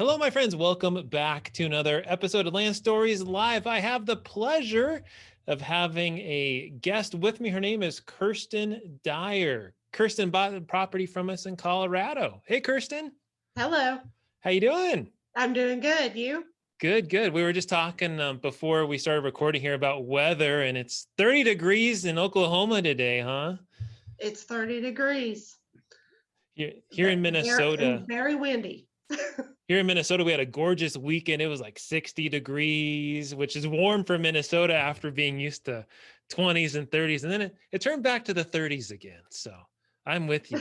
Hello, my friends. Welcome back to another episode of Land Stories Live. I have the pleasure of having a guest with me. Her name is Kirstin Dyer. Kirstin bought the property from us in Colorado. Hey, Kirstin. Hello. How you doing? I'm doing good. You? Good. We were just talking before we started recording here about weather, and it's 30 degrees in Oklahoma today, huh? It's 30 degrees. Here in Minnesota. Very windy. Here in Minnesota, we had a gorgeous weekend. It was like 60 degrees, which is warm for Minnesota after being used to 20s and 30s. And then it turned back to the 30s again. So I'm with you.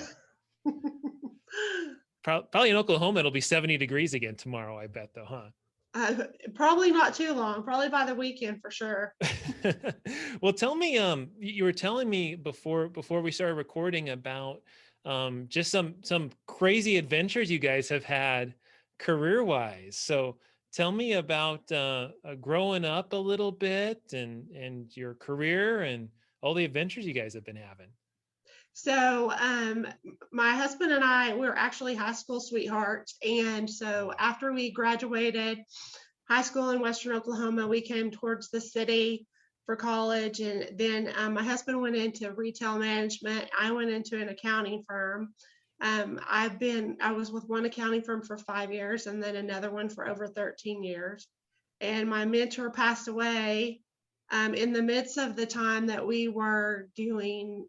Probably in Oklahoma, it'll be 70 degrees again tomorrow, I bet, though, huh? Probably not too long. Probably by the weekend for sure. Well, tell me, you were telling me before we started recording about just some crazy adventures you guys have had career-wise. So tell me about growing up a little bit and your career and all the adventures you guys have been having. So my husband and I, we were actually high school sweethearts. And so after we graduated high school in Western Oklahoma, we came towards the city for college. And then my husband went into retail management. I went into an accounting firm. I was with one accounting firm for 5 years and then another one for over 13 years. And my mentor passed away in the midst of the time that we were doing,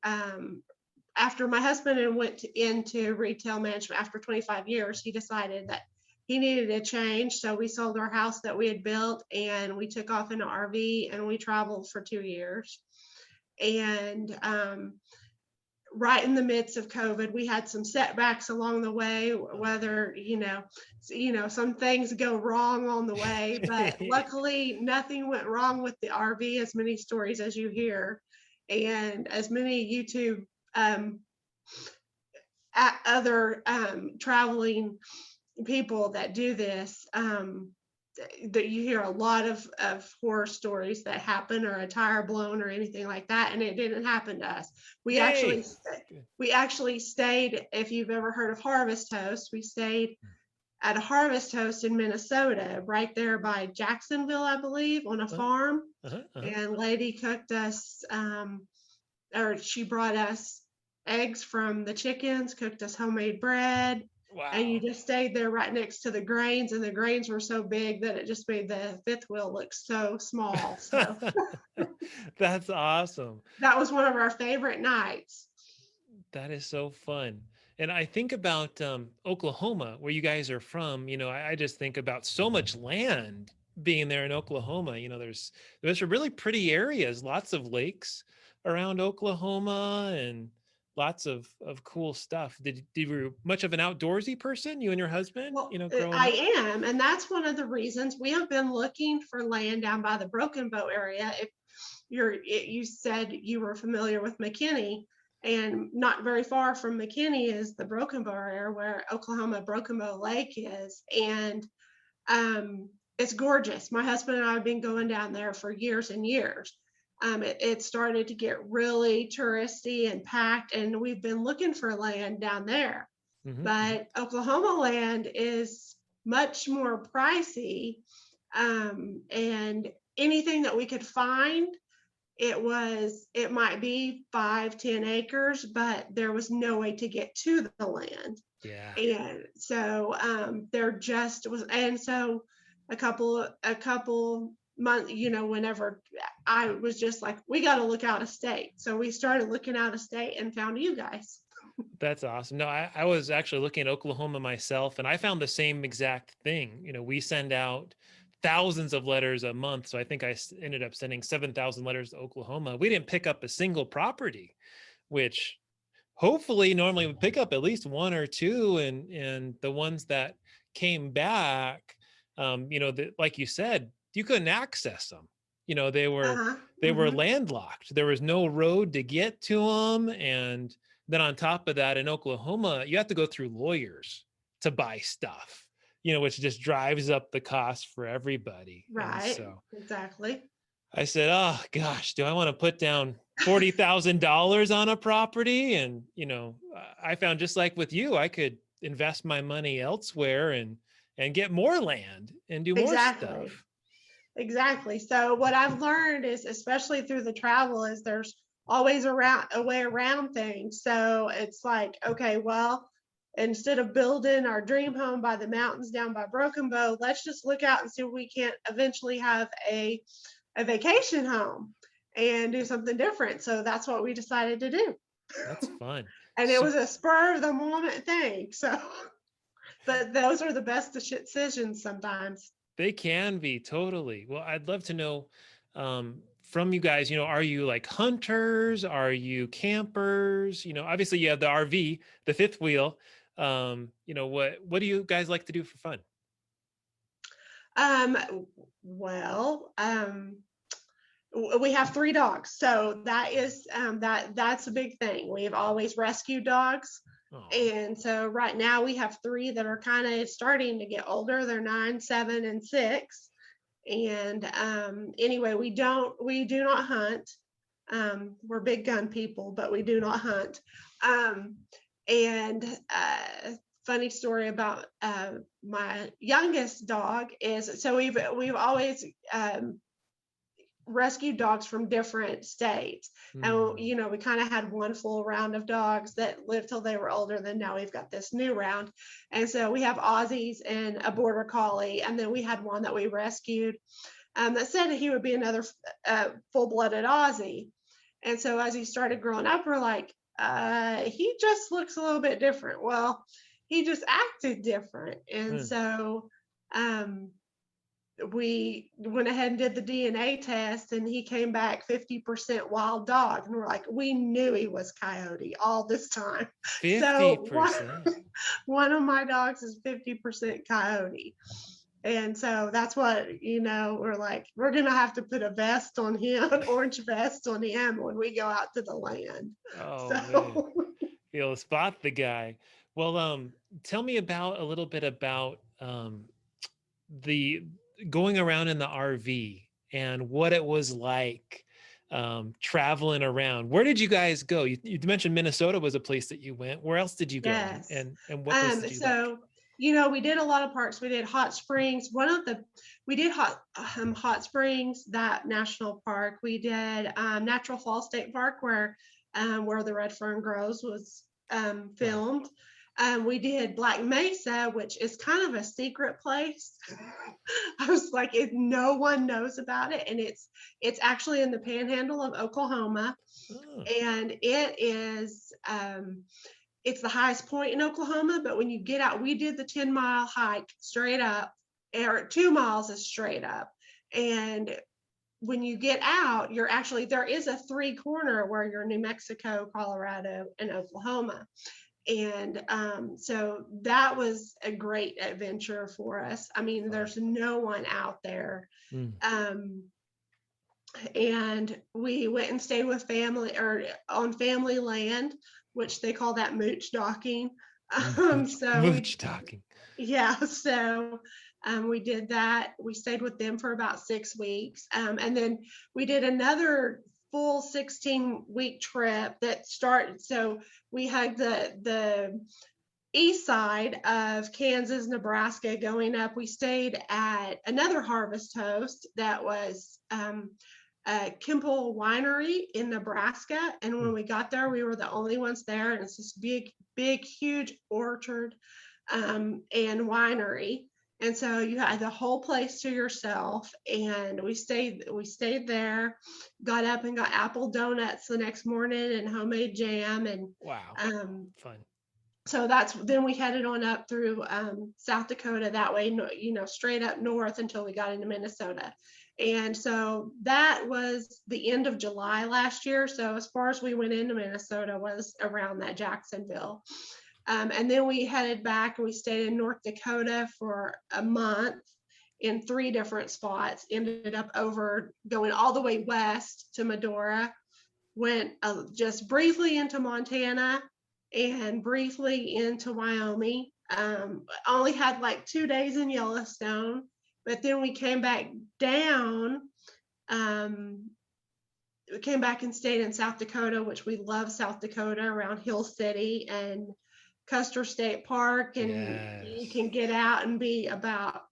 after my husband went into retail management after 25 years, he decided that he needed a change. So we sold our house that we had built and we took off in an RV and we traveled for 2 years. And right in the midst of COVID, we had some setbacks along the way, whether, some things go wrong on the way, but luckily nothing went wrong with the RV, as many stories as you hear, and as many YouTube, other traveling people that do this, that you hear a lot of horror stories that happen, or a tire blown or anything like that, and it didn't happen to us. We actually stayed, if you've ever heard of Harvest Host, we stayed at a Harvest Host in Minnesota, right there by Jacksonville, I believe, on a farm. And lady cooked us, or she brought us eggs from the chickens, cooked us homemade bread. Wow. And you just stayed there right next to the grains, and the grains were so big that it just made the fifth wheel look so small. So that's awesome. That was one of our favorite nights. That is so fun. And I think about Oklahoma, where you guys are from. I just think about so much land being there in Oklahoma. There's some really pretty areas, lots of lakes around Oklahoma, and lots of cool stuff. Did you much of an outdoorsy person, you and your husband? Well, growing I up? am, and that's one of the reasons we have been looking for land down by the Broken Bow area. If you said you were familiar with McKinney, and not very far from McKinney is the Broken Bow area where Oklahoma Broken Bow Lake is, and it's gorgeous. My husband and I have been going down there for years and years. It started to get really touristy and packed, and we've been looking for land down there. Mm-hmm. But Oklahoma land is much more pricey, and anything that we could find, it might be 5-10 acres, but there was no way to get to the land. Yeah. And so there just was, and so a couple months, whenever I was just like, we got to look out of state. So we started looking out of state and found you guys. That's awesome. No, I was actually looking at Oklahoma myself, and I found the same exact thing. We send out thousands of letters a month. So I think I ended up sending 7,000 letters to Oklahoma. We didn't pick up a single property, which hopefully normally would pick up at least one or two. And the ones that came back, like you said, you couldn't access them. They were landlocked. There was no road to get to them. And then on top of that, in Oklahoma, you have to go through lawyers to buy stuff, which just drives up the cost for everybody. Right. So exactly. I said, oh gosh, do I want to put down $40,000 on a property? And, I found, just like with you, I could invest my money elsewhere and and get more land and do more Exactly. stuff. Exactly. So what I've learned is, especially through the travel, is there's always a way around things. So it's like, okay, well, instead of building our dream home by the mountains down by Broken Bow, let's just look out and see if we can't eventually have a vacation home and do something different. So that's what we decided to do. That's fun. And it So was a spur of the moment thing. So, but those are the best decisions sometimes. they can be totally. Well, I'd love to know from you guys, are you like hunters? Are you campers? Obviously you have the RV, the fifth wheel. What do you guys like to do for fun? Um, well, we have 3 dogs, so that's a big thing. We've always rescued dogs, Oh, and so right now we have 3 that are kind of starting to get older. They're 9, 7, and 6. And anyway, we do not hunt. We're big gun people, but we do not hunt. And funny story about my youngest dog is, so we've always rescued dogs from different states. And we kind of had one full round of dogs that lived till they were older. Then now we've got this new round. And so we have Aussies and a border collie. And then we had one that we rescued that said he would be another full-blooded Aussie. And so as he started growing up, we're like, he just looks a little bit different. Well, he just acted different. And so we went ahead and did the DNA test, and he came back 50% wild dog. And we're like, we knew he was coyote all this time. 50%. So one of my dogs is 50% coyote. And so that's what, we're like, we're going to have to put a vest on him, an orange vest on him when we go out to the land. Oh, So man. You'll spot the guy. Well, tell me a little bit about the going around in the RV and what it was like traveling around. Where did you guys go? You mentioned Minnesota was a place that you went. Where else did you go? yes. And what place did you like? We did a lot of parks. We did Hot Springs. We did Hot Springs, that national park. We did Natural Falls State Park, where the red fern grows was filmed. We did Black Mesa, which is kind of a secret place. I was like, no one knows about it, and it's actually in the panhandle of Oklahoma, and it is. It's the highest point in Oklahoma, but when you get out, we did the 10-mile hike straight up, or 2 miles is straight up. And when you get out, there is a 3-corner where you're New Mexico, Colorado, and Oklahoma. And so that was a great adventure for us. I mean, there's no one out there. And we went and stayed with family, or on family land, which they call that mooch docking. Mooch docking. Yeah. So we did that. We stayed with them for about 6 weeks. And then we did another full 16-week trip that started. So we had the east side of Kansas, Nebraska going up. We stayed at another Harvest Host that was Kimple Winery in Nebraska. And when we got there, we were the only ones there. And it's this big, huge orchard and winery. And so you had the whole place to yourself. And we stayed there, got up and got apple donuts the next morning and homemade jam. And wow, fun. So then we headed on up through South Dakota that way, straight up north until we got into Minnesota. And so that was the end of July last year. So as far as we went into Minnesota was around that Jacksonville. And then we headed back and we stayed in North Dakota for a month in 3 different spots, ended up going all the way west to Medora, went just briefly into Montana and briefly into Wyoming. Only had like 2 days in Yellowstone. But then we came back down. We came back and stayed in South Dakota, which we love South Dakota, around Hill City and Custer State Park, and you Yes. can get out and be about,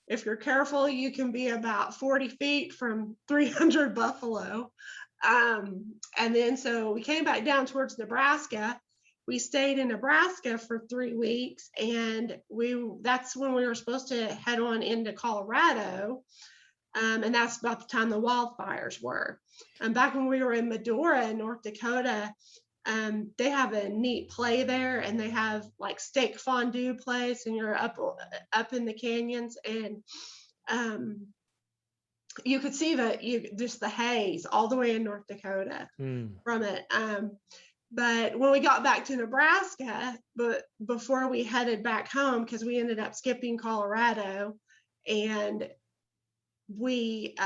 if you're careful, you can be about 40 feet from 300 buffalo. And then so we came back down towards Nebraska. We stayed in Nebraska for 3 weeks, and that's when we were supposed to head on into Colorado. And that's about the time the wildfires were. And back when we were in Medora, North Dakota, they have a neat play there, and they have like steak fondue place, and you're up in the canyons, and you could see just the haze all the way in North Dakota from it. But when we got back to Nebraska, but before we headed back home, because we ended up skipping Colorado, and we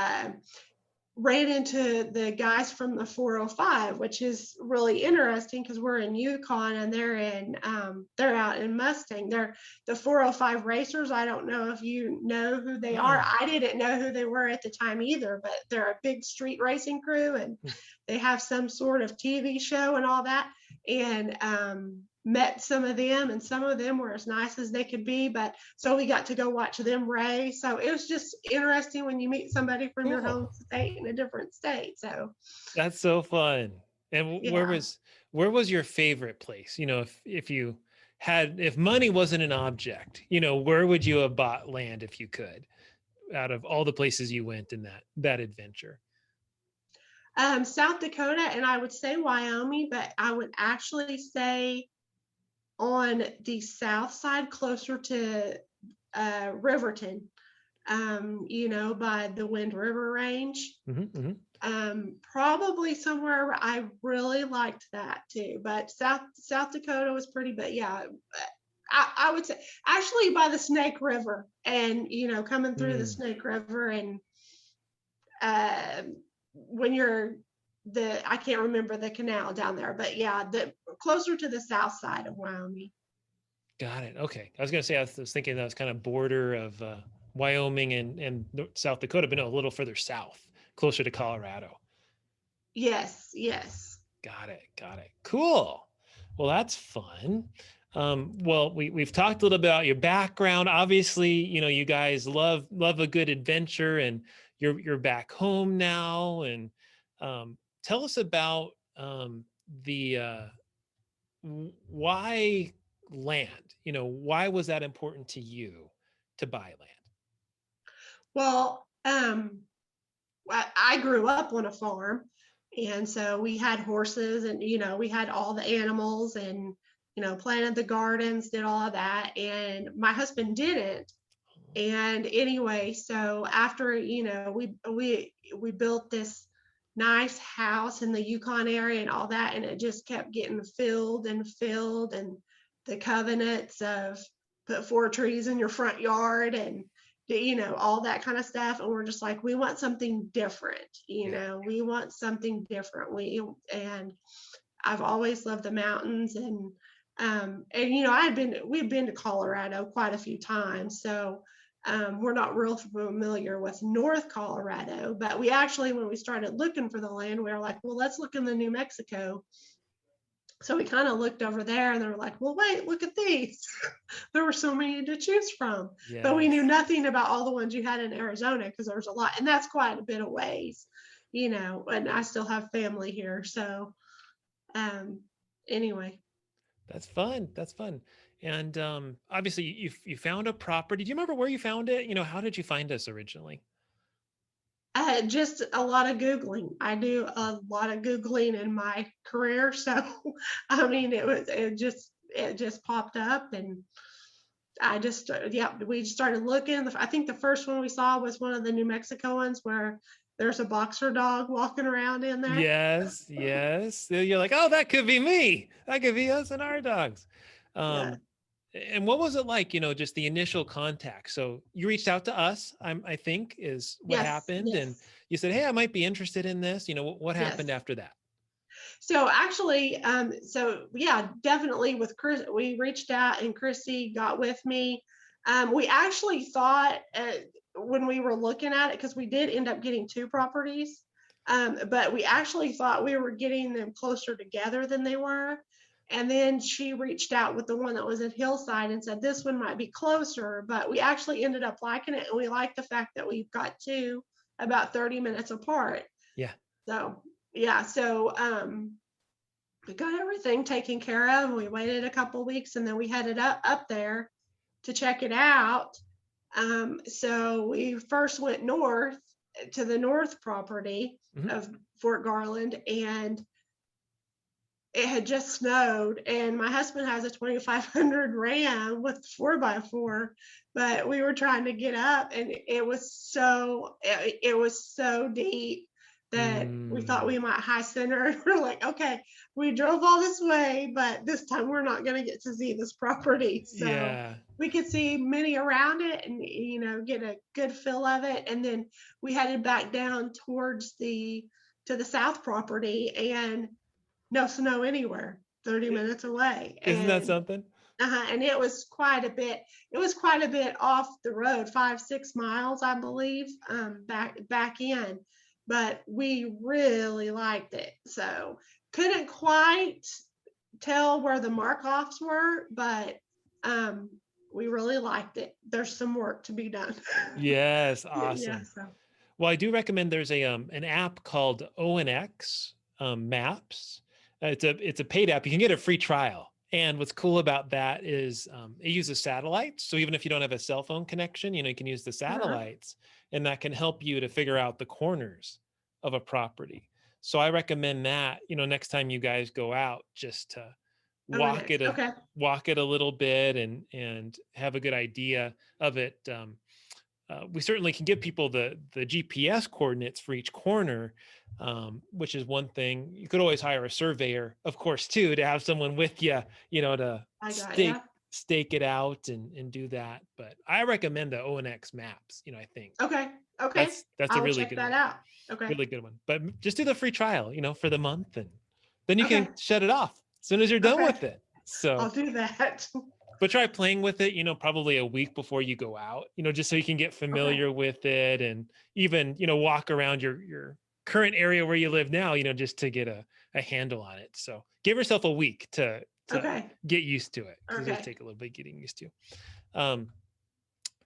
ran into the guys from the 405, which is really interesting because we're in Yukon and they're out in Mustang. They're the 405 racers. I don't know if you know who they are. I didn't know who they were at the time either, but they're a big street racing crew, and they have some sort of TV show and all that. And met some of them, and some of them were as nice as they could be, but so we got to go watch them race. So it was just interesting when you meet somebody from your home state in a different state. So that's so fun. And yeah. where was your favorite place? If money wasn't an object, where would you have bought land if you could, out of all the places you went in that adventure? South Dakota, and I would say Wyoming, but I would actually say on the south side, closer to Riverton, by the Wind River Range. Probably somewhere I really liked that too. But South Dakota was pretty, but yeah, I would say actually by the Snake River, and coming through the Snake River, and when you're I can't remember the canal down there, but yeah, the closer to the south side of Wyoming. Got it. Okay. I was going to say, I was thinking that was kind of border of Wyoming and South Dakota, but no, a little further south, closer to Colorado. Yes. Got it. Cool. Well, that's fun. Well, we've talked a little about your background. Obviously, you guys love a good adventure, and you're back home now. And tell us about the why land. Why was that important to you to buy land? Well, I grew up on a farm, and so we had horses, and we had all the animals, and planted the gardens, did all of that, and my husband didn't. And anyway, so after we built this nice house in the Yukon area and all that, and it just kept getting filled, and the covenants of put 4 trees in your front yard, and all that kind of stuff, and we're just like, we want something different. We want something different. And I've always loved the mountains, and we've been to Colorado quite a few times, so we're not real familiar with North Colorado, but we actually, when we started looking for the land, we were like, well, let's look in the New Mexico. So we kind of looked over there, and they were like, well, wait, look at these. There were so many to choose from. Yes. But we knew nothing about all the ones you had in Arizona, because there's a lot, and that's quite a bit of ways, and I still have family here. So anyway. That's fun. And obviously you found a property. Do you remember where you found it? How did you find us originally? Just a lot of Googling. I do a lot of Googling in my career. So, I mean, it just popped up, and we started looking. I think the first one we saw was one of the New Mexico ones where there's a boxer dog walking around in there. Yes. You're like, oh, that could be me. That could be us and our dogs. Yeah. And what was it like, just the initial contact? So you reached out to us, I think is what happened. Yes. And you said, hey, I might be interested in this. What happened after that? So actually, definitely with Chris, we reached out, and Chrissy got with me. We actually thought when we were looking at it, because we did end up getting 2 properties, but we actually thought we were getting them closer together than they were. And then she reached out with the one that was at Hillside and said this one might be closer, but we actually ended up liking it, and we like the fact that we've got two about 30 minutes apart. Yeah. So yeah, so we got everything taken care of. We waited a couple weeks, and then we headed up there to check it out. So we first went north to the north property Mhm. of Fort Garland, and it had just snowed, and my husband has a 2500 Ram with 4x4, but we were trying to get up, and it was so deep that we thought Mm, we might high center. And we're like, okay, we drove all this way, but this time we're not going to get to see this property. So yeah. we could see many around it and, get a good feel of it. And then we headed back down towards to the south property, and no snow anywhere, 30 I- minutes away. Isn't that And something? and it was quite a bit off the road, 5-6 miles, I believe, back in. But we really liked it. So couldn't quite tell where the mark-offs were, but we really liked it. There's some work to be done. Yes, Yeah. awesome. So Well, I do recommend there's an app called ONX Maps. It's a paid app. You can get a free trial. And what's cool about that is it uses satellites. So even if you don't have a cell phone connection, you can use the uh-huh. satellites, and that can help you to figure out the corners of a property. So I recommend that, next time you guys go out, just to walk ONX. it a Okay. walk it a little bit and have a good idea of it. We certainly can give people the GPS coordinates for each corner, which is one thing. You could always hire a surveyor, of course, too, to have someone with you, to I got stake you. stake it out and do that. But I recommend the ONX maps. I think Okay. Okay. that's I a will really check good that one, out. Okay. really good one. But just do the free trial, for the month, and then you can Okay. shut it off as soon as you're done Okay. with it. So I'll do that. but try playing with it, probably a week before you go out, just so you can get Okay. familiar with it, and even, walk around your current area where you live now, just to get a handle on it. So give yourself a week to Okay. get used to it, because it does Okay. take a little bit getting used to. Um,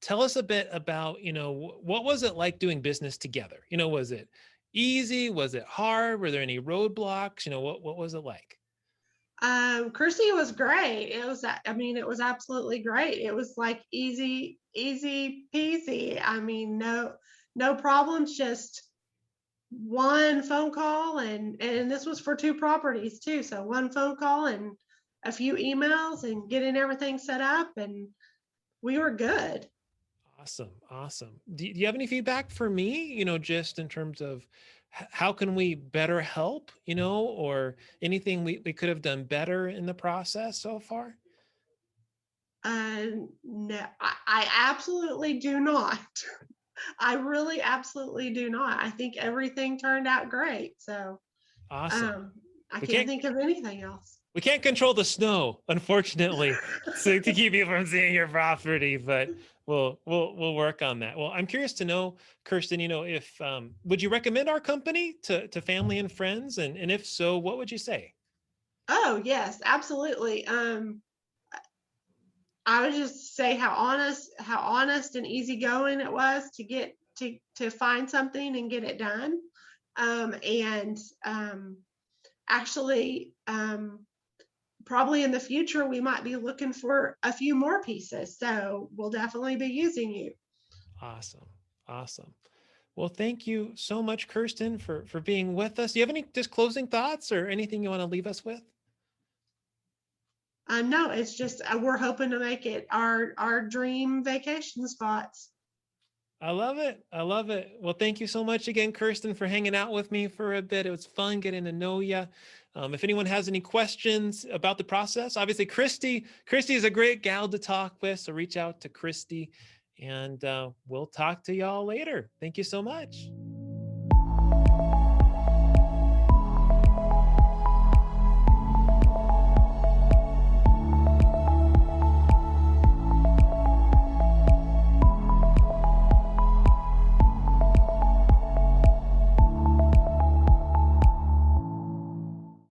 Tell us a bit about, what was it like doing business together? Was it easy? Was it hard? Were there any roadblocks? What was it like? Kirsty was great. It was absolutely great. It was like easy peasy. No problems, just one phone call, and this was for two properties too. So one phone call and a few emails and getting everything set up, and we were good. Awesome. Awesome. Do you have any feedback for me, just in terms of how can we better help, or anything we could have done better in the process so far? No, I absolutely do not. I really absolutely do not. I think everything turned out great. So Awesome. um, I We can't can't think of anything else. we can't control the snow, unfortunately, so to keep you from seeing your property, but we'll work on that. Well, I'm curious to know, Kirsten, if would you recommend our company to family and friends, and if so, what would you say? Oh yes, absolutely. I would just say how honest and easygoing it was to get to find something and get it done. And actually, probably in the future we might be looking for a few more pieces. So we'll definitely be using you. Awesome. Awesome. Well, thank you so much, Kirsten, for being with us. Do you have any just closing thoughts or anything you want to leave us with? No, it's just we're hoping to make it our dream vacation spots. I love it. I love it. Well, thank you so much again, Kirsten, for hanging out with me for a bit. It was fun getting to know you. If anyone has any questions about the process, obviously Christy is a great gal to talk with. So reach out to Christy, and we'll talk to y'all later. Thank you so much.